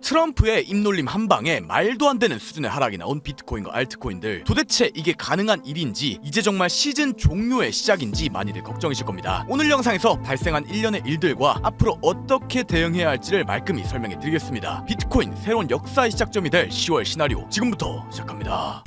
트럼프의 입놀림 한 방에 말도 안 되는 수준의 하락이 나온 비트코인과 알트코인들, 도대체 이게 가능한 일인지, 이제 정말 시즌 종료의 시작인지 많이들 걱정이실 겁니다. 오늘 영상에서 발생한 일련의 일들과 앞으로 어떻게 대응해야 할지를 말끔히 설명해 드리겠습니다. 비트코인 새로운 역사의 시작점이 될 10월 시나리오 지금부터 시작합니다.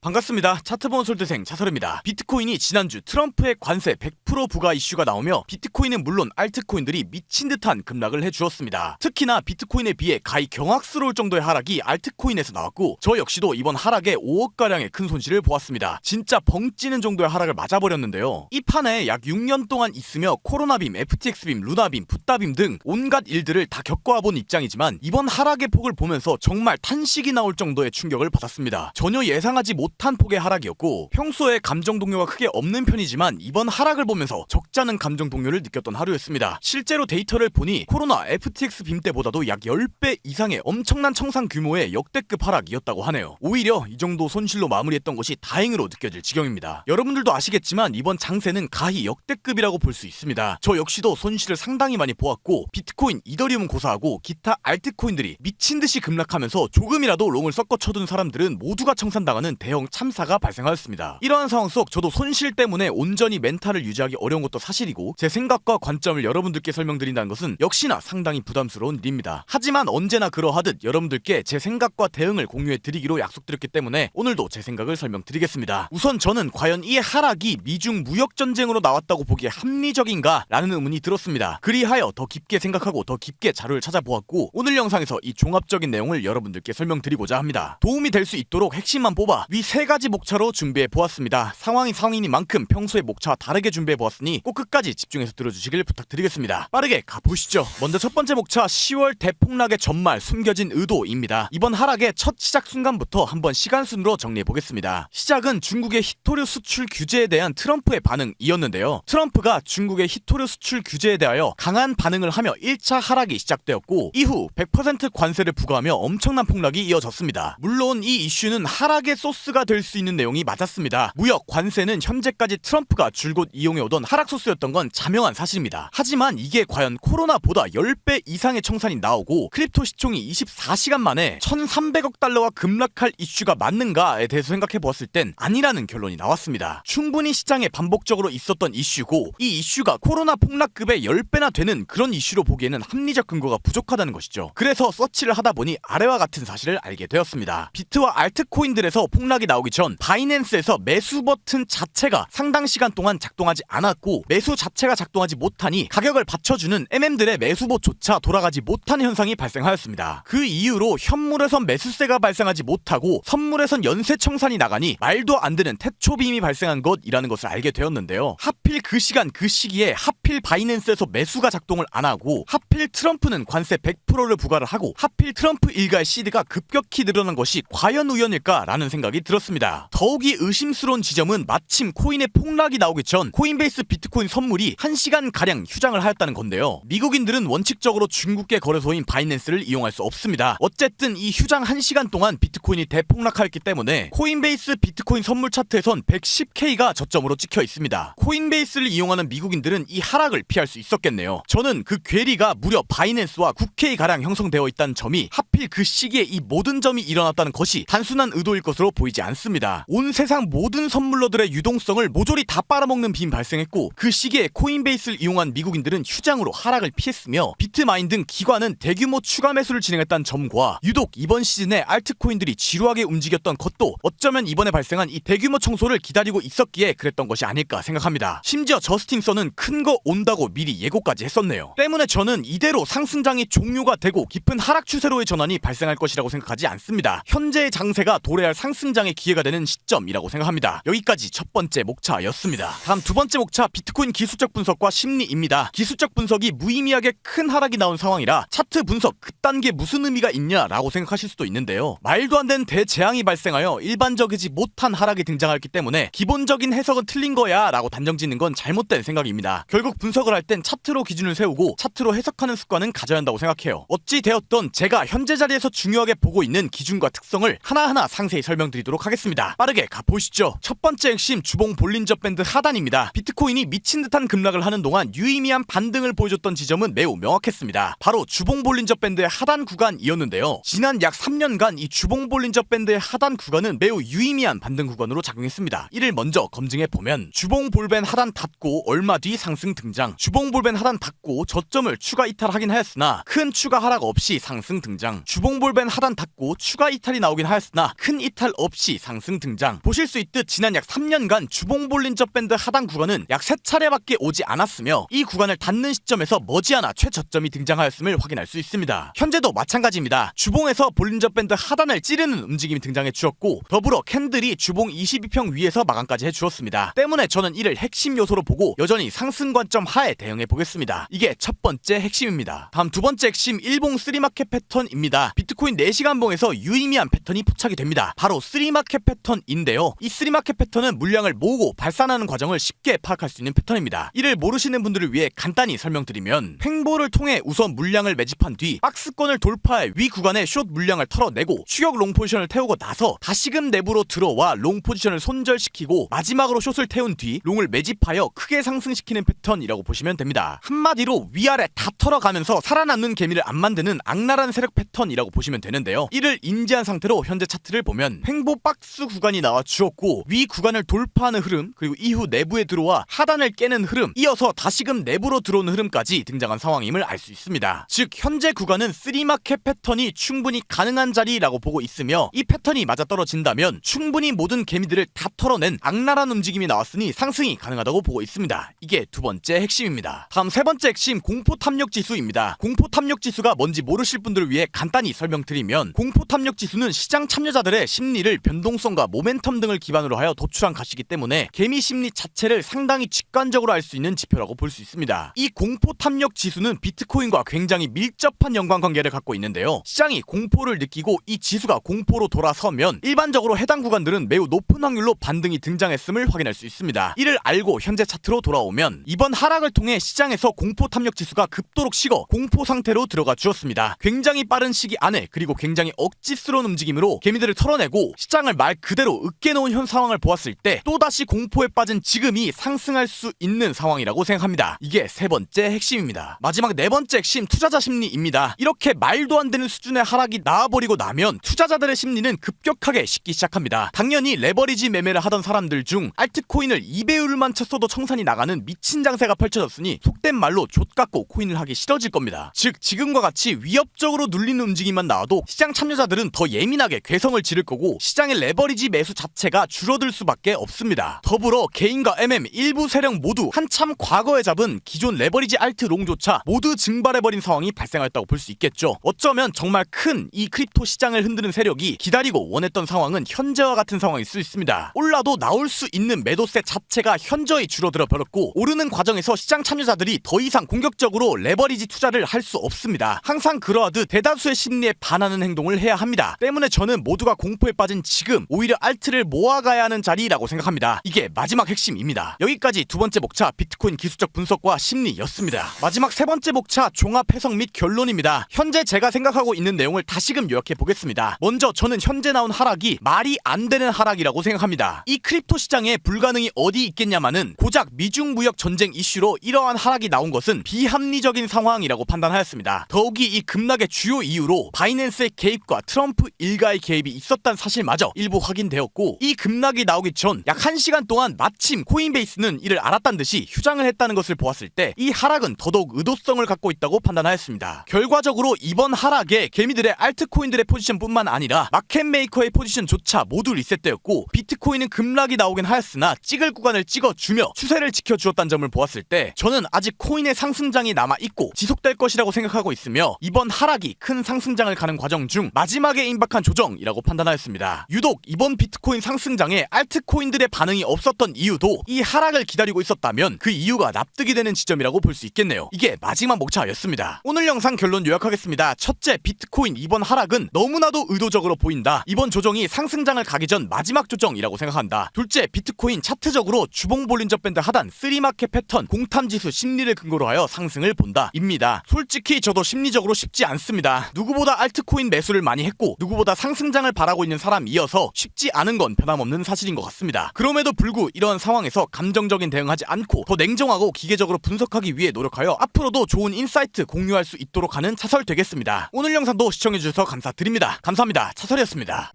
반갑습니다. 차트본 솔드생 차설입니다. 비트코인이 지난주 트럼프의 관세 100% 부과 이슈가 나오며 비트코인은 물론 알트코인들이 미친 듯한 급락을 해주었습니다. 특히나 비트코인에 비해 가히 경악스러울 정도의 하락이 알트코인에서 나왔고, 저 역시도 이번 하락에 5억가량의 큰 손실을 보았습니다. 진짜 벙찌는 정도의 하락을 맞아버렸는데요. 이 판에 약 6년 동안 있으며 코로나빔, FTX빔, 루나빔, 붓다빔 등 온갖 일들을 다 겪어와본 입장이지만 이번 하락의 폭을 보면서 정말 탄식이 나올 정도의 충격을 받았습니다. 전혀 예상하지 못한 폭의 하락이었고, 평소에 감정 동요가 크게 없는 편이지만 이번 하락을 보면서 적잖은 감정 동요를 느꼈던 하루였습니다. 실제로 데이터를 보니 코로나, FTX 빔 때보다도 약 10배 이상의 엄청난 청산 규모의 역대급 하락이었다고 하네요. 오히려 이 정도 손실로 마무리했던 것이 다행으로 느껴질 지경입니다. 여러분들도 아시겠지만 이번 장세는 가히 역대급이라고 볼 수 있습니다. 저 역시도 손실을 상당히 많이 보았고, 비트코인, 이더리움 고사하고 기타 알트코인들이 미친듯이 급락하면서 조금이라도 롱을 섞어 쳐둔 사람들은 모두가 청산당하는 대형 참사가 발생하였습니다. 이러한 상황 속 저도 손실 때문에 온전히 멘탈을 유지하기 어려운 것도 사실이고, 제 생각과 관점을 여러분들께 설명드린다는 것은 역시나 상당히 부담스러운 일입니다. 하지만 언제나 그러하듯 여러분들께 제 생각과 대응을 공유해드리기로 약속드렸기 때문에 오늘도 제 생각을 설명드리겠습니다. 우선 저는 과연 이 하락이 미중 무역전쟁으로 나왔다고 보기에 합리적인가? 라는 의문이 들었습니다. 그리하여 더 깊게 생각하고 더 깊게 자료를 찾아보았고, 오늘 영상에서 이 종합적인 내용을 여러분들께 설명드리고자 합니다. 도움이 될 수 있도록 핵심만 뽑아 위 3가지 목차로 준비해 보았습니다. 상황이 상황이니만큼 평소의 목차와 다르게 준비해 보았으니 꼭 끝까지 집중해서 들어주시길 부탁드리겠습니다. 빠르게 가보시죠. 먼저 첫 번째 목차, 10월 대폭락의 전말, 숨겨진 의도입니다. 이번 하락의 첫 시작 순간부터 한번 시간순으로 정리해 보겠습니다. 시작은 중국의 히토류 수출 규제에 대한 트럼프의 반응이었는데요. 트럼프가 중국의 히토류 수출 규제에 대하여 강한 반응을 하며 1차 하락이 시작되었고, 이후 100% 관세를 부과하며 엄청난 폭락이 이어졌습니다. 물론 이 이슈는 하락의 소스가 될 수 있는 내용이 맞았습니다. 무역, 관세는 현재까지 트럼프가 줄곧 이용해오던 하락 소스였던 건 자명한 사실입니다. 하지만 이게 과연 코로나보다 10배 이상의 청산이 나오고 크립토 시총이 24시간 만에 1,300억 달러가 급락할 이슈가 맞는가에 대해서 생각해보았을 땐 아니라는 결론이 나왔습니다. 충분히 시장에 반복적으로 있었던 이슈고, 이 이슈가 코로나 폭락급의 10배나 되는 그런 이슈로 보기에는 합리적 근거가 부족하다는 것이죠. 그래서 서치를 하다 보니 아래와 같은 사실을 알게 되었습니다. 비트와 알트코인들에서 폭락이 나오기 전 바이낸스에서 매수 버튼 자체가 상당 시간 동안 작동하지 않았고, 매수 자체가 작동하지 못하니 가격을 받쳐주는 MM들의 매수봇조차 돌아가지 못한 현상이 발생하였습니다. 그 이유로 현물에선 매수세가 발생하지 못하고 선물에선 연쇄 청산이 나가니 말도 안 되는 태초빔이 발생한 것이라는 것을 알게 되었는데요. 하필 그 시간 그 시기에 하필 바이낸스에서 매수가 작동을 안 하고, 하필 트럼프는 관세 100%를 부과를 하고, 하필 트럼프 일가의 시드가 급격히 늘어난 것이 과연 우연일까라는 생각이 들었습니다. 더욱이 의심스러운 지점은 마침 코인의 폭락이 나오기 전 코인베이스 비트코인 선물이 1시간가량 휴장을 하였다는 건데요. 미국인들은 원칙적으로 중국계 거래소인 바이낸스를 이용할 수 없습니다. 어쨌든 이 휴장 1시간 동안 비트코인이 대폭락하였기 때문에 코인베이스 비트코인 선물 차트에선 110K가 저점으로 찍혀 있습니다. 코인베이스를 이용하는 미국인들은 이 하락을 피할 수 있었겠네요. 저는 그 괴리가 무려 바이낸스와 9K가량 형성되어 있다는 점이, 하필 그 시기에 이 모든 점이 일어났다는 것이 단순한 의도일 것으로 보이지 않습니다. 온 세상 모든 선물러들의 유동성을 모조리 다 빨아먹는 빔 발생했고, 그 시기에 코인베이스를 이용한 미국인들은 휴장으로 하락을 피했으며, 비트마인 등 기관은 대규모 추가 매수를 진행했다는 점과, 유독 이번 시즌에 알트코인들이 지루하게 움직였던 것도 어쩌면 이번에 발생한 이 대규모 청소를 기다리고 있었기에 그랬던 것이 아닐까 생각합니다. 심지어 저스틴 선은 큰 거 온다고 미리 예고까지 했었네요. 때문에 저는 이대로 상승장이 종료가 되고 깊은 하락 추세로의 전환이 발생할 것이라고 생각하지 않습니다. 현재의 장세가 도래할 상승장의 기회가 되는 시점이라고 생각합니다. 여기까지 첫 번째 목차였습니다. 다음 두 번째 목차, 비트코인 기술적 분석과 심리입니다. 기술적 분석이 무의미하게 큰 하락이 나온 상황이라 차트 분석 그딴 게 무슨 의미가 있냐라고 생각하실 수도 있는데요. 말도 안 되는 대재앙이 발생하여 일반적이지 못한 하락이 등장했기 때문에 기본적인 해석은 틀린 거야 라고 단정짓는 건 잘못된 생각입니다. 결국 기술적 분석을 할 땐 차트로 기준을 세우고 차트로 해석하는 습관은 가져야 한다고 생각해요. 어찌 되었던 제가 현재 자리에서 중요하게 보고 있는 기준과 특성을 하나하나 상세히 설명드리도록 하겠습니다. 빠르게 가보시죠. 첫 번째 핵심, 주봉 볼린저 밴드 하단입니다. 비트코인이 미친 듯한 급락을 하는 동안 유의미한 반등을 보여줬던 지점은 매우 명확했습니다. 바로 주봉 볼린저 밴드의 하단 구간이었는데요. 지난 약 3년간 이 주봉 볼린저 밴드의 하단 구간은 매우 유의미한 반등 구간으로 작용했습니다. 이를 먼저 검증해보면 주봉 볼밴 하단 닫고 얼마 뒤 상승 등장, 주봉 볼밴 하단 닫고 저점을 추가 이탈하긴 하였으나 큰 추가 하락 없이 상승 등장, 주봉 볼밴 하단 닫고 추가 이탈이 나오긴 하였으나 큰 이탈 없이 상승 등장. 보실 수 있듯 지난 약 3년간 주봉 볼린저 밴드 하단 구간은 약 3차례밖에 오지 않았으며 이 구간을 닫는 시점에서 머지않아 최저점이 등장하였음을 확인할 수 있습니다. 현재도 마찬가지입니다. 주봉에서 볼린저 밴드 하단을 찌르는 움직임이 등장해 주었고 더불어 캔들이 주봉 22평 위에서 마감까지 해주었습니다. 때문에 저는 이를 핵심 요소로 보고 여전히 상승 관점 하에 대응해 보겠습니다. 이게 첫 번째 핵심입니다. 다음 두 번째 핵심, 일봉 3마켓 패턴입니다. 비트코인 4시간봉에서 유의미한 패턴이 포착이 됩니다. 바로 3마켓 패턴인데요. 이 3마켓 패턴은 물량을 모으고 발산하는 과정을 쉽게 파악할 수 있는 패턴입니다. 이를 모르시는 분들을 위해 간단히 설명드리면 횡보를 통해 우선 물량을 매집한 뒤 박스권을 돌파해 위 구간에 숏 물량을 털어내고 추격 롱 포지션을 태우고 나서 다시금 내부로 들어와 롱 포지션을 손절시키고 마지막으로 숏을 태운 뒤 롱을 매집하여 크게 상승시키는 패턴이라고 보시면 됩니다. 한마디로 위아래 다 털어가면서 살아남는 개미를 안 만드는 악랄한 세력 패턴이라고 보시면 되는데요. 이를 인지한 상태로 현재 차트를 보면 횡보 박스 구간이 나와 주었고 위 구간을 돌파하는 흐름, 그리고 이후 내부에 들어와 하단을 깨는 흐름, 이어서 다시금 내부로 들어오는 흐름까지 등장한 상황임을 알 수 있습니다. 즉 현재 구간은 3마켓 패턴이 충분히 가능한 자리라고 보고 있으며 이 패턴이 맞아떨어진다면 충분히 모든 개미들을 다 털어낸 악랄한 움직임이 나왔으니 상승이 가능하다고 보고 있습니다. 이게 두 번째 핵심입니다. 다음 세 번째 핵심, 공포 탐욕 지수입니다. 공포 탐욕 지수가 뭔지 모르실 분들을 위해 간단히 설명드리면 공포 탐욕 지수는 시장 참여자들의 심리를 변동성과 모멘텀 등을 기반으로 하여 도출한 값이기 때문에 개미 심리 자체를 상당히 직관적으로 알 수 있는 지표라고 볼 수 있습니다. 이 공포 탐욕 지수는 비트코인과 굉장히 밀접한 연관관계를 갖고 있는데요. 시장이 공포를 느끼고 이 지수가 공포로 돌아서면 일반적으로 해당 구간들은 매우 높은 확률로 반등이 등장했음을 확인할 수 있습니다. 이를 알고 현재 차트로 돌아오면 이번 하락을 통해 시장에서 공포 탐욕 지수가 급도록 식어 공포 상태로 들어가 주었습니다. 굉장히 빠른 시기 안에, 그리고 굉장히 억지스러운 움직임으로 개미들을 털어내고 시장을 말 그대로 으깨놓은 현 상황을 보았을 때 또다시 공포에 빠진 지금이 상승할 수 있는 상황이라고 생각합니다. 이게 세 번째 핵심입니다. 마지막 네 번째 핵심, 투자자 심리입니다. 이렇게 말도 안 되는 수준의 하락이 나와버리고 나면 투자자들의 심리는 급격하게 식기 시작합니다. 당연히 레버리지 매매를 하던 사람들 중 알트코인을 2배율만 쳤어도 청산이 나가는 미친 장세가 펼쳐졌으니 속된 말로 좆같고 코인을 하기 싫어질 겁니다. 즉 지금과 같이 위협적으로 눌리는 움직임만 나와도 시장 참여자들은 더 예민하게 괴성을 지를 거고 시장의 레버리지 매수 자체가 줄어들 수밖에 없습니다. 더불어 개인과 MM 일부 세력 모두 한참 과거에 잡은 기존 레버리지 알트 롱조차 모두 증발해버린 상황이 발생하였다고 볼 수 있겠죠. 어쩌면 정말 큰 이 크립토 시장을 흔드는 세력이 기다리고 원했던 상황은 현재와 같은 상황일 수 있습니다. 올라도 나올 수 있는 매도세 자체가 현저히 줄어들어 버렸고 오르는 과정에서 시장 참여자들이 더 이상 공격적으로 레버리지 투자를 할 수 없습니다. 항상 그러하듯 대다수의 심리에 반하는 행동을 해야 합니다. 때문에 저는 모두가 공포에 빠진 지금 오히려 알트를 모아가야 하는 자리라고 생각합니다. 이게 마지막 핵심입니다. 여기까지 두 번째 목차, 비트코인 기술적 분석과 심리였습니다. 마지막 세 번째 목차, 종합 해석 및 결론입니다. 현재 제가 생각하고 있는 내용을 다시금 요약해 보겠습니다. 먼저 저는 현재 나온 하락이 말이 안 되는 하락이라고 생각합니다. 이 크립토 시장에 불가능이 어디 있겠냐마는 고작 미중 무역 전쟁 이슈로 이러한 하락이 나온 것은 비합리적인 상황이라고 판단하였습니다. 더욱이 이 급락의 주요 이유로 바이낸스의 개입과 트럼프 일가의 개입이 있었다는 사실마저 일부 확인되었고 이 급락이 나오기 전 약 1시간 동안 마침 코인베이스는 이를 알았다는 듯이 휴장을 했다는 것을 보았을 때 이 하락은 더더욱 의도성을 갖고 있다고 판단하였습니다. 결과적으로 이번 하락에 개미들의 알트코인들의 포지션뿐만 아니라 마켓메이커의 포지션조차 모두 리셋되었고 비트코인은 급락이 나오긴 하였으나 찍을 구간을 찍어주며 추세를 지켜주었다는 점을 보았을 때 저는 아직 코인의 상승장이 남아있고 지속될 것이라고 생각하고 있으며 이번 하락이 큰 상승장을 가는 과정 중 마지막에 임박한 조정이라고 판단하였습니다. 유독 이번 비트코인 상승장에 알트코인들의 반응이 없었던 이유도 이 하락을 기다리고 있었다면 그 이유가 납득이 되는 지점이라고 볼 수 있겠네요. 이게 마지막 목차였습니다. 오늘 영상 결론 요약하겠습니다. 첫째, 비트코인 이번 하락은 너무나도 의도적으로 보인다. 이번 조정이 상승장을 가기 전 마지막 조정이라고 생각한다. 둘째, 비트코인 차트적으로 주봉 볼린저 밴드 하단 3마켓 패턴 보면 공탐지수 심리를 근거로 하여 상승을 본다 입니다. 솔직히 저도 심리적으로 쉽지 않습니다. 누구보다 알트코인 매수를 많이 했고 누구보다 상승장을 바라고 있는 사람이어서 쉽지 않은 건 변함없는 사실인 것 같습니다. 그럼에도 불구 이런 상황에서 감정적인 대응하지 않고 더 냉정하고 기계적으로 분석하기 위해 노력하여 앞으로도 좋은 인사이트 공유할 수 있도록 하는 차설 되겠습니다. 오늘 영상도 시청해주셔서 감사드립니다. 감사합니다. 차설이었습니다.